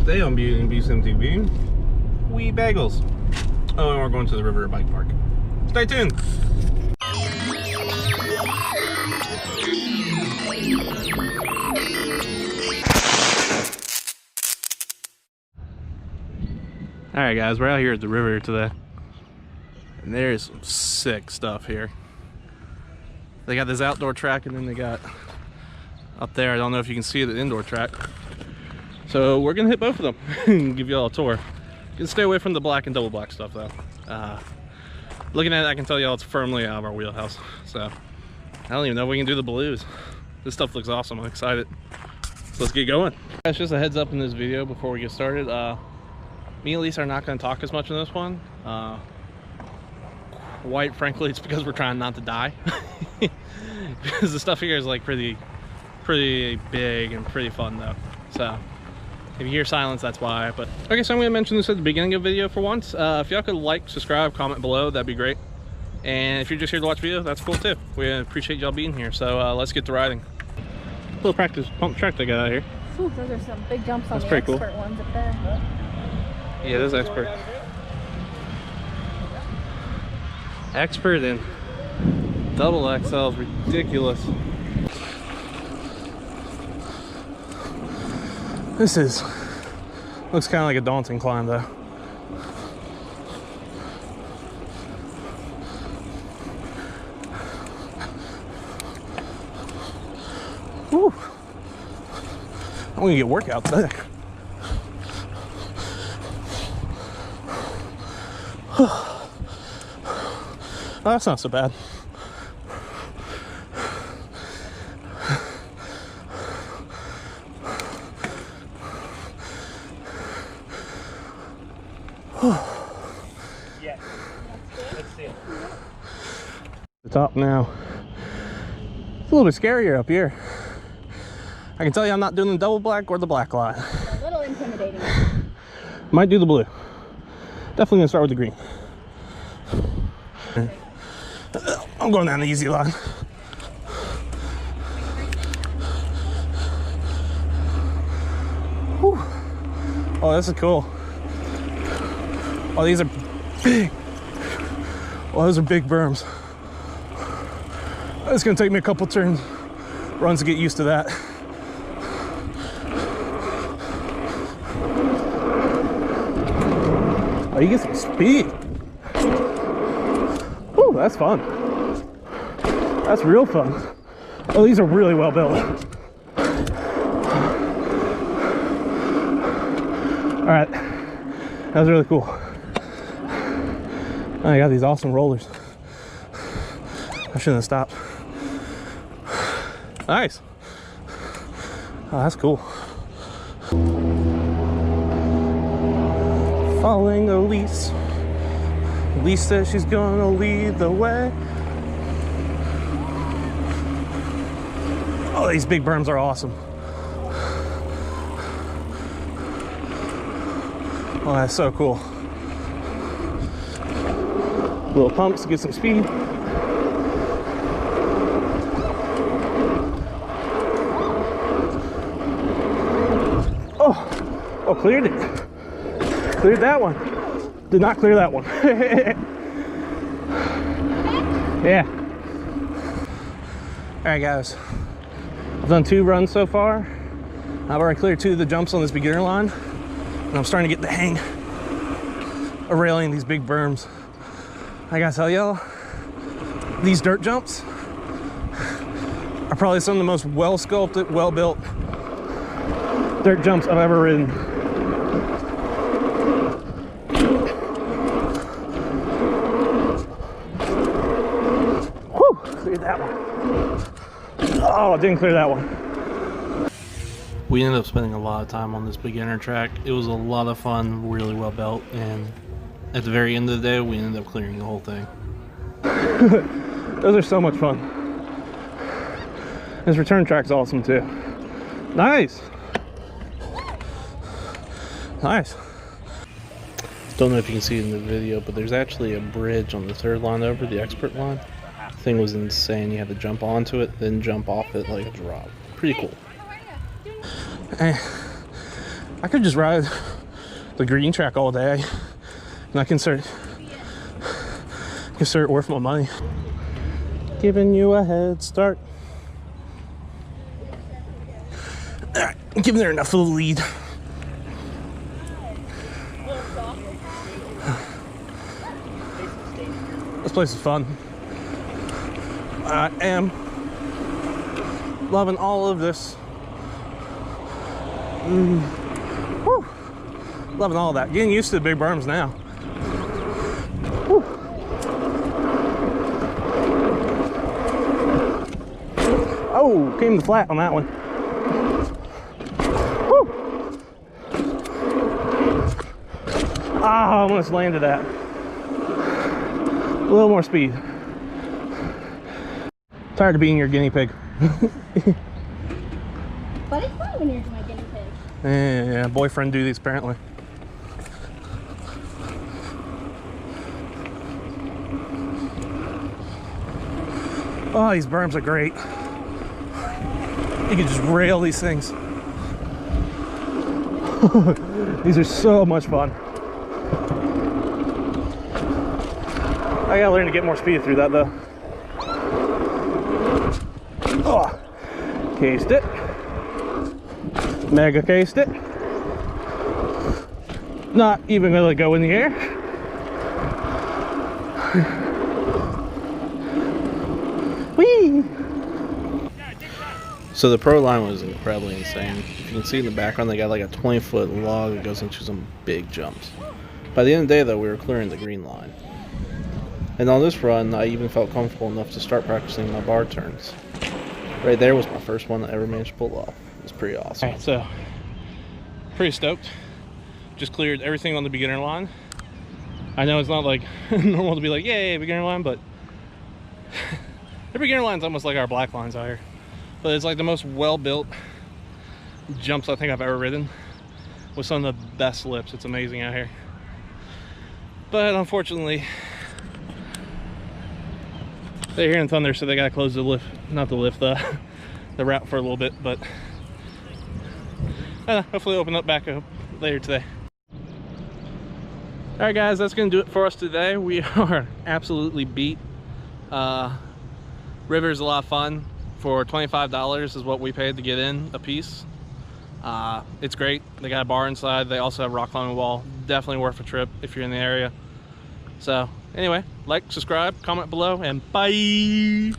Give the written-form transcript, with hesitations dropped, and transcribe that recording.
Today on Beauty and Beast MTV, Wee Bagels. Oh, and we're going to the Riveter Bike Park. Stay tuned. Alright guys, we're out here at the Riveter today. And there's some sick stuff here. They got this outdoor track and then they got up there, I don't know if you can see the indoor track. So we're gonna hit both of them and give you all a tour. You can stay away from the black and double black stuff though. Looking at it, I can tell y'all it's firmly out of our wheelhouse. So I don't even know if we can do the blues. This stuff looks awesome, I'm excited. So let's get going. That's just a heads up in this video before we get started. Me and Elise are not gonna talk as much in this one. Quite frankly, it's because we're trying not to die. Because the stuff here is like pretty big and pretty fun though. So if you hear silence, that's why. But okay, so I'm gonna mention this at the beginning of the video for once. If y'all could like, subscribe, comment below, that'd be great. And if you're just here to watch video, that's cool too. We appreciate y'all being here. So let's get to riding. A little practice pump track they got out here. Ooh, those are some big jumps on that's the pretty expert cool. ones up there. Yeah, this is expert. Expert and double XL is ridiculous. This looks kind of like a daunting climb though. Whew. I'm gonna get workout today. Oh, that's not so bad. Yes. Let's see it. The top now. It's a little bit scarier up here. I can tell you I'm not doing the double black or the black line. A little intimidating. Might do the blue. Definitely gonna start with the green. I'm going down the easy line. Whew. Oh, this is cool. Oh, these are big. Oh, those are big berms. It's gonna take me a couple runs to get used to that. Oh, you get some speed. Ooh, that's fun. That's real fun. Oh, these are really well built. All right, that was really cool. Oh, I got these awesome rollers. I shouldn't have stopped. Nice. Oh, that's cool. Following Elise. Elise says she's gonna lead the way. Oh, these big berms are awesome. Oh, that's so cool. Little pumps to get some speed. Oh, cleared it. Cleared that one. Did not clear that one. Yeah. All right, guys. I've done 2 runs so far. I've already cleared 2 of the jumps on this beginner line. And I'm starting to get the hang of railing these big berms. I gotta tell y'all, these dirt jumps are probably some of the most well-sculpted, well-built dirt jumps I've ever ridden. Whew, cleared that one. Oh, didn't clear that one. We ended up spending a lot of time on this beginner track. It was a lot of fun, really well built, and at the very end of the day, we ended up clearing the whole thing. Those are so much fun. This return track's awesome too. Nice. Nice. Don't know if you can see it in the video, but there's actually a bridge on the 3rd line over, the expert line. The thing was insane. You had to jump onto it, then jump off it like a drop. Pretty cool. Hey, I could just ride the green track all day, and I can start worth my money. Giving you a head start. All right, giving her enough of the lead. This place is fun. I am loving all of this. Woo. Loving all of that. Getting used to the big berms now. Woo. Oh, came to flat on that one. Woo. Ah, I almost landed that. A little more speed. Tired of being your guinea pig. But it's fun when you're my guinea pig. Yeah, boyfriend duties apparently. Oh, these berms are great. You can just rail these things. These are so much fun. I gotta learn to get more speed through that though. Oh, cased it. Mega cased it. Not even gonna go in the air. Whee! So the pro line was incredibly insane. You can see in the background they got like a 20-foot log that goes into some big jumps. By the end of the day though, we were clearing the green line. And on this run, I even felt comfortable enough to start practicing my bar turns. Right there was my first one that I ever managed to pull off. It was pretty awesome. All right, so pretty stoked. Just cleared everything on the beginner line. I know it's not like normal to be like, yay, beginner line, but the beginner line's almost like our black lines out here. But it's like the most well-built jumps I think I've ever ridden, with some of the best lips. It's amazing out here. But unfortunately, they're hearing thunder, so they gotta close the lift, not the lift, the route for a little bit, but hopefully open up back up later today. All right guys, that's gonna do it for us today. We are absolutely beat. Riveter's a lot of fun. For $25 is what we paid to get in a piece. It's great. They got a bar inside. They also have a rock climbing wall. Definitely worth a trip if you're in the area. So anyway, like, subscribe, comment below, and bye.